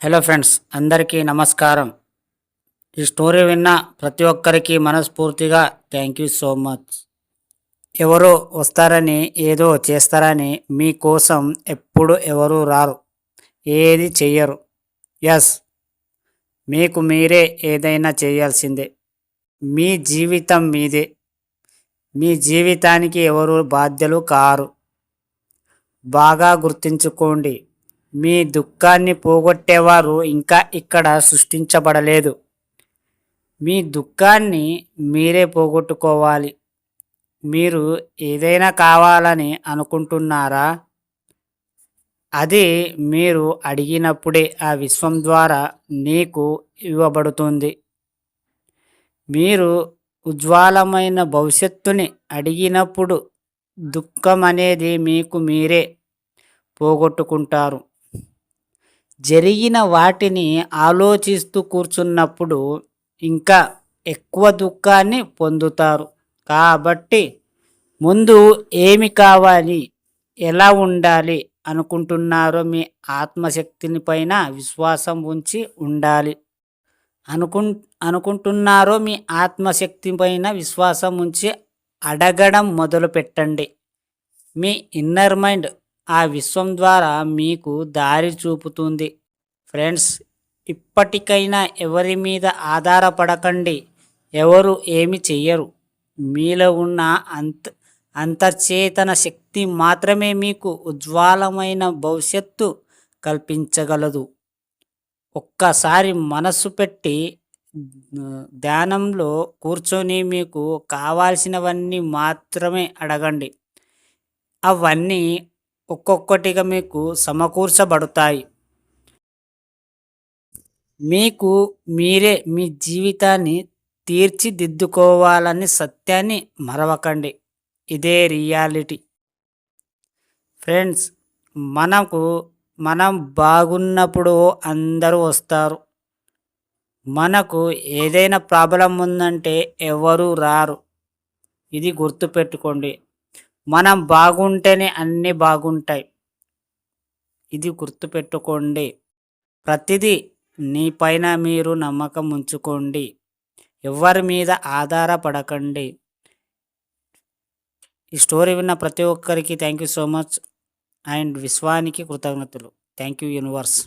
Hello friends, అందరికీ నమస్కారం. ఈ స్టోరీ విన్న ప్రతి ఒక్కరికి మనస్ఫూర్తిగా థ్యాంక్ యూ సో మచ్. ఎవరో వస్తారని ఏదో చేస్తారని మీకోసం ఎప్పుడు ఎవరు రారు, ఏది చెయ్యరు. ఎస్, మీకు మీరే ఏదైనా చేయాల్సిందే. మీ జీవితం మీదే. మీ జీవితానికి ఎవరు బాధ్యులు కారు. బాగా గుర్తుంచుకోండి, మీ దుఃఖాన్ని పోగొట్టేవారు ఇంకా ఇక్కడ సృష్టించబడలేదు. మీ దుఃఖాన్ని మీరే పోగొట్టుకోవాలి. మీరు ఏదైనా కావాలని అనుకుంటున్నారా? అది మీరు అడిగినప్పుడే ఆ విశ్వం ద్వారా నీకు ఇవ్వబడుతుంది. మీరు ఉజ్వలమైన భవిష్యత్తుని అడిగినప్పుడు దుఃఖం అనేది మీకు మీరే పోగొట్టుకుంటారు. జరిగిన వాటిని ఆలోచిస్తూ కూర్చున్నప్పుడు ఇంకా ఎక్కువ దుఃఖాన్ని పొందుతారు. కాబట్టి ముందు ఏమి కావాలి, ఎలా ఉండాలి అనుకుంటున్నారో మీ ఆత్మశక్తిని పైన విశ్వాసం ఉంచి ఉండాలి. అనుకుంటున్నారో మీ ఆత్మశక్తి పైన విశ్వాసం ఉంచి అడగడం మొదలు పెట్టండి. మీ ఇన్నర్ మైండ్ ఆ విశ్వం ద్వారా మీకు దారి చూపుతుంది. ఫ్రెండ్స్, ఇప్పటికైనా ఎవరి మీద ఆధారపడకండి. ఎవరు ఏమి చెయ్యరు. మీలో ఉన్న అంతర్చేతన శక్తి మాత్రమే మీకు ఉజ్వలమైన భవిష్యత్తు కల్పించగలదు. ఒక్కసారి మనస్సు పెట్టి ధ్యానంలో కూర్చొని మీకు కావాల్సినవన్నీ మాత్రమే అడగండి. అవన్నీ ఒక్కొక్కటిగా మీకు సమకూర్చబడతాయి. మీకు మీరే మీ జీవితాన్ని తీర్చిదిద్దుకోవాలని సత్యాన్ని మరవకండి. ఇదే రియాలిటీ. ఫ్రెండ్స్, మనం బాగున్నప్పుడు అందరూ వస్తారు. మనకు ఏదైనా ప్రాబ్లం ఉందంటే ఎవరు రారు. ఇది గుర్తుపెట్టుకోండి. మనం బాగుంటేనే అన్నీ బాగుంటాయి. ఇది గుర్తుపెట్టుకోండి. ప్రతిదీ నీ పైన మీరు నమ్మకం ఉంచుకోండి. ఎవరి మీద ఆధారపడకండి. ఈ స్టోరీ విన్న ప్రతి ఒక్కరికి thank you so much. And విశ్వానికి కృతజ్ఞతలు. Thank you universe.